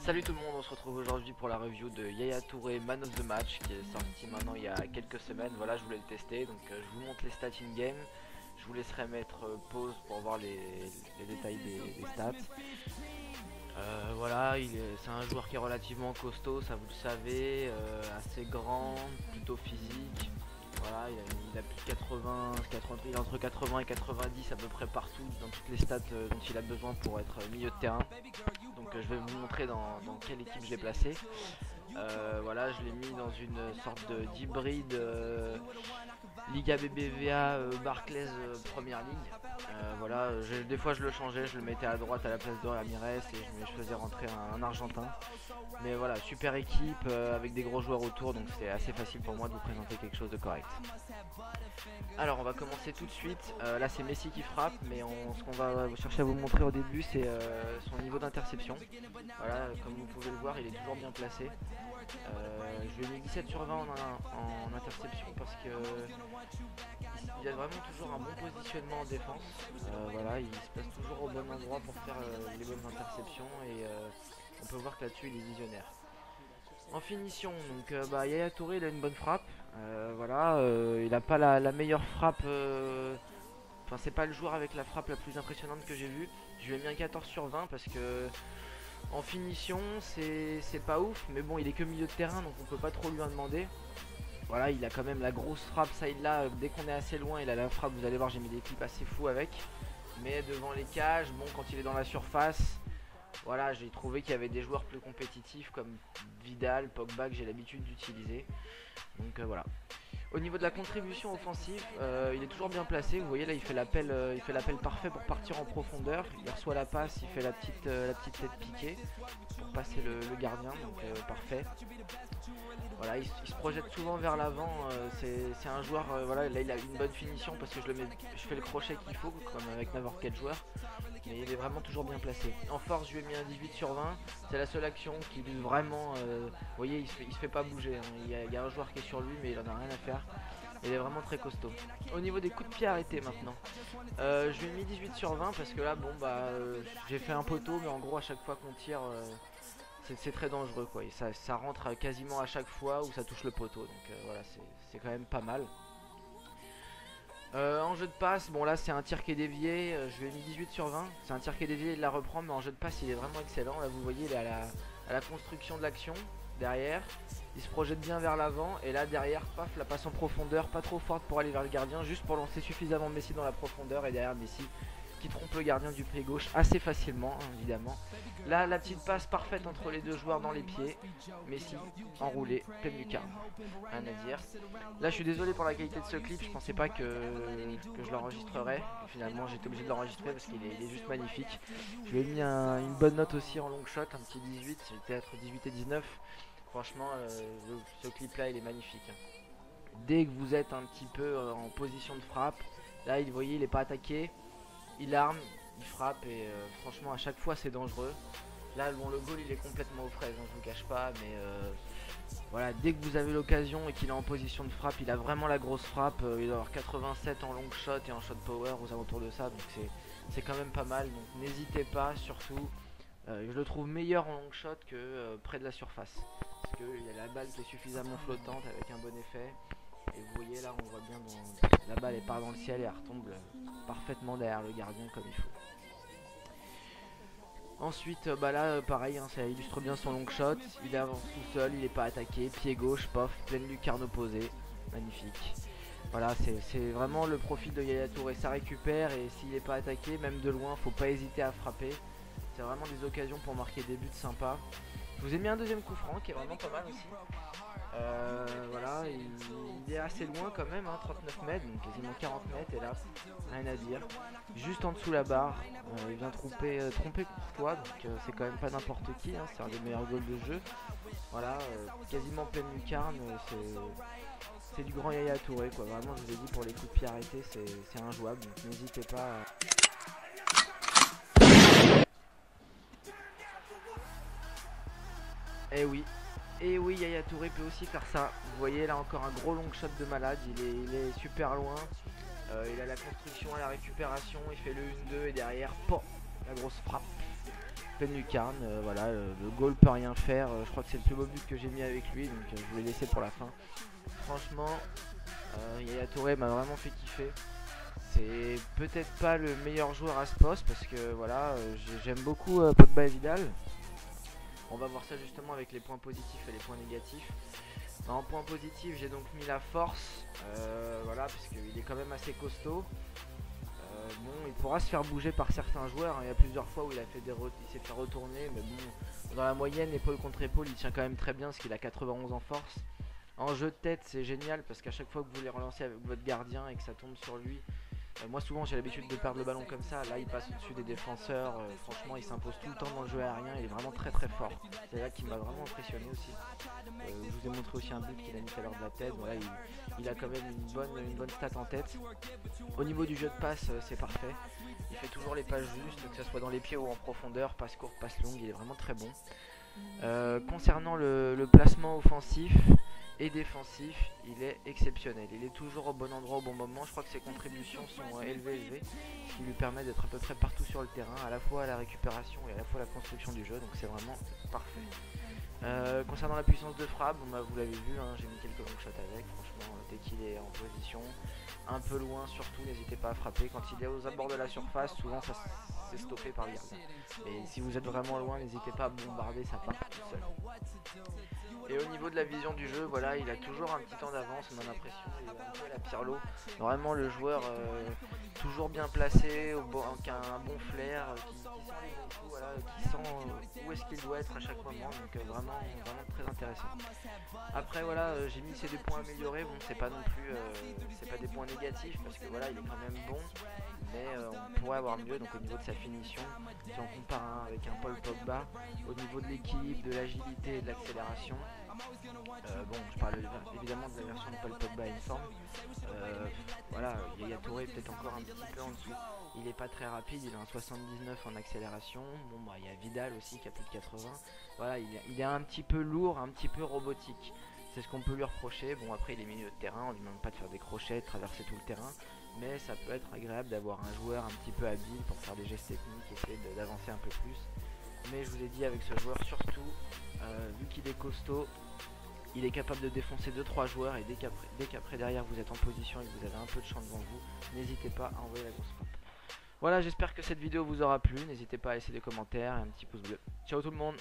Salut tout le monde, on se retrouve aujourd'hui pour la review de Yaya Touré Man of the Match qui est sorti maintenant il y a quelques semaines. Voilà, je voulais le tester, donc je vous montre les stats in-game. Je vous laisserai mettre pause pour voir les détails des stats. Voilà, c'est un joueur qui est relativement costaud, ça vous le savez, assez grand, plutôt physique. Voilà, il a plus de 80, il est entre 80 et 90 à peu près partout dans toutes les stats dont il a besoin pour être milieu de terrain. Donc je vais vous montrer dans quelle équipe je l'ai placé. Voilà, je l'ai mis dans une sorte d'hybride Liga BBVA Barclays Première Ligue. Voilà, des fois je le changeais, je le mettais à droite à la place de Ramirez et je faisais rentrer un Argentin. Mais voilà, super équipe avec des gros joueurs autour, donc c'était assez facile pour moi de vous présenter quelque chose de correct. Alors on va commencer tout de suite. Là c'est Messi qui frappe, mais ce qu'on va chercher à vous montrer au début c'est son niveau d'interception. Voilà, comme vous pouvez le voir, il est toujours bien placé. Je lui ai mis 17 sur 20 en interception parce que il a vraiment toujours un bon positionnement en défense. Voilà, il se place toujours au bon endroit pour faire les bonnes interceptions et on peut voir que là-dessus il est visionnaire. En finition, donc Yaya Touré il a une bonne frappe. Voilà, il n'a pas la meilleure frappe. Enfin, c'est pas le joueur avec la frappe la plus impressionnante que j'ai vue. Je lui ai mis un 14 sur 20 parce que en finition, c'est pas ouf, mais bon, il est que milieu de terrain donc on peut pas trop lui en demander. Voilà, il a quand même la grosse frappe, ça il l'a. Dès qu'on est assez loin, il a la frappe. Vous allez voir, j'ai mis des clips assez fous avec. Mais devant les cages, bon, quand il est dans la surface, voilà, j'ai trouvé qu'il y avait des joueurs plus compétitifs comme Vidal, Pogba que j'ai l'habitude d'utiliser. Donc voilà. Au niveau de la contribution offensive, il est toujours bien placé. Vous voyez là, il fait l'appel parfait pour partir en profondeur. Il reçoit la passe, il fait la petite tête piquée pour passer le gardien. Donc parfait. Voilà, il se projette souvent vers l'avant. C'est un joueur. Voilà, là il a une bonne finition parce que je fais le crochet qu'il faut, comme avec n'importe quel joueur. Mais il est vraiment toujours bien placé. En force, je lui ai mis un 18 sur 20. C'est la seule action qui lui vraiment. Vous voyez, il se fait pas bouger. Hein. Il y a un joueur qui est sur lui, mais il en a rien à faire. Il est vraiment très costaud. Au niveau des coups de pied arrêtés maintenant, je lui ai mis 18 sur 20 parce que là, bon, j'ai fait un poteau, mais en gros, à chaque fois qu'on tire, c'est très dangereux quoi. Et ça rentre quasiment à chaque fois où ça touche le poteau. Donc voilà, c'est quand même pas mal. En jeu de passe, bon là c'est un tir qui est dévié, je lui ai mis 18 sur 20. C'est un tir qui est dévié, il la reprend, mais en jeu de passe il est vraiment excellent. Là vous voyez, il est à la construction de l'action derrière. Il se projette bien vers l'avant et là derrière, paf, la passe en profondeur, pas trop forte pour aller vers le gardien, juste pour lancer suffisamment Messi dans la profondeur et derrière Messi qui trompe le gardien du pied gauche assez facilement, hein, évidemment. Là, la petite passe parfaite entre les deux joueurs dans les pieds. Messi enroulé, pleine lucarne. Rien à dire. Là, je suis désolé pour la qualité de ce clip. Je pensais pas que je l'enregistrerais. Finalement, j'étais obligé de l'enregistrer parce qu'il est juste magnifique. Je lui ai mis une bonne note aussi en long shot, un petit 18. J'étais entre 18 et 19. Franchement, ce clip-là, il est magnifique. Dès que vous êtes un petit peu en position de frappe, là, vous voyez, il n'est pas attaqué. Il arme, il frappe et franchement à chaque fois c'est dangereux. Là bon, le goal il est complètement aux fraises, hein, je vous cache pas, mais voilà, dès que vous avez l'occasion et qu'il est en position de frappe, il a vraiment la grosse frappe. Il doit avoir 87 en long shot et en shot power aux alentours de ça, donc c'est quand même pas mal. Donc n'hésitez pas, surtout je le trouve meilleur en long shot que près de la surface, parce qu'il a la balle qui est suffisamment flottante avec un bon effet. Et vous voyez là, on voit bien la balle elle part dans le ciel et elle retombe parfaitement derrière le gardien comme il faut. Ensuite là pareil, hein, ça illustre bien son long shot. Il avance tout seul, il n'est pas attaqué, pied gauche, pof, pleine lucarne opposée, magnifique. Voilà, c'est vraiment le profil de Yaya Touré, ça récupère et s'il n'est pas attaqué, même de loin, faut pas hésiter à frapper. C'est vraiment des occasions pour marquer des buts sympas. Je vous ai mis un deuxième coup franc qui est vraiment pas mal aussi. Voilà, il est assez loin quand même, hein, 39 mètres, donc quasiment 40 mètres, et là, rien à dire. Juste en dessous la barre, il vient tromper Courtois, donc c'est quand même pas n'importe qui, hein, c'est un des meilleurs goals de jeu. Voilà, quasiment pleine lucarne, c'est du grand Yaya Touré, quoi. Vraiment, je vous ai dit, pour les coups de pied arrêtés, c'est injouable, donc n'hésitez pas à... Et oui, Yaya Touré peut aussi faire ça. Vous voyez là encore un gros long shot de malade, il est super loin. Il a la construction à la récupération, il fait le 1-2 et derrière, la grosse frappe. pleine lucarne. Voilà, le goal peut rien faire. Je crois que c'est le plus beau but que j'ai mis avec lui, donc je vais laisser pour la fin. Franchement, Yaya Touré m'a vraiment fait kiffer. C'est peut-être pas le meilleur joueur à ce poste parce que voilà, j'aime beaucoup Pogba et Vidal. On va voir ça justement avec les points positifs et les points négatifs. En point positif, j'ai donc mis la force, voilà, parce qu'il est quand même assez costaud. Bon, il pourra se faire bouger par certains joueurs, hein. Il y a plusieurs fois où il s'est fait retourner, mais bon, dans la moyenne, épaule contre épaule, il tient quand même très bien parce qu'il a 91 en force. En jeu de tête, c'est génial parce qu'à chaque fois que vous voulez relancer avec votre gardien et que ça tombe sur lui, moi souvent j'ai l'habitude de perdre le ballon comme ça. Là il passe au-dessus des défenseurs, franchement il s'impose tout le temps dans le jeu aérien, il est vraiment très très fort. C'est là qui m'a vraiment impressionné aussi. Je vous ai montré aussi un but qu'il a mis tout à l'heure de la tête. Voilà, il a quand même une bonne stat en tête. Au niveau du jeu de passe, c'est parfait. Il fait toujours les passes justes, que ce soit dans les pieds ou en profondeur, passe courte, passe longue, il est vraiment très bon. Concernant le placement offensif et défensif, il est exceptionnel. Il est toujours au bon endroit au bon moment. Je crois que ses contributions sont élevées, ce qui lui permet d'être à peu près partout sur le terrain, à la fois à la récupération et à la fois à la construction du jeu, donc c'est vraiment parfait. Concernant la puissance de frappe, vous l'avez vu, hein, j'ai mis quelques long shots avec. Franchement, dès qu'il est en position, un peu loin surtout, n'hésitez pas à frapper. Quand il est aux abords de la surface, souvent ça c'est stoppé par le gardien. Et si vous êtes vraiment loin, n'hésitez pas à bombarder, ça part tout seul. Et au niveau de la vision du jeu, voilà, il a toujours un petit temps d'avance, on a l'impression, il est un peu à la Pirlo. Vraiment le joueur toujours bien placé, qui a un bon flair, qui sent les bons coups, voilà, qui sent où est-ce qu'il doit être à chaque moment, donc vraiment très intéressant. Après voilà, j'ai mis ces deux points améliorés, bon c'est pas non plus, c'est pas des points négatifs parce que voilà, il est quand même bon, mais on pourrait avoir mieux. Donc au niveau de sa finition, si on compare avec un Paul Pogba, au niveau de l'équilibre, de l'agilité et de l'accélération, bon je parle évidemment de la version de Paul Pogba il me semble, voilà, Yaya Touré peut-être encore un petit peu en dessous. Il est pas très rapide, il a un 79 en accélération. Bon bah il y a Vidal aussi qui a plus de 80. Voilà, il est un petit peu lourd, un petit peu robotique. C'est ce qu'on peut lui reprocher. Bon après il est milieu de terrain, on lui demande pas de faire des crochets, de traverser tout le terrain, mais ça peut être agréable d'avoir un joueur un petit peu habile pour faire des gestes techniques, essayer d'avancer un peu plus. Mais je vous ai dit, avec ce joueur surtout, vu qu'il est costaud, il est capable de défoncer 2-3 joueurs, et dès qu'après derrière vous êtes en position et que vous avez un peu de champ devant vous, n'hésitez pas à envoyer la grosse frappe. Voilà, j'espère que cette vidéo vous aura plu, n'hésitez pas à laisser des commentaires et un petit pouce bleu. Ciao tout le monde!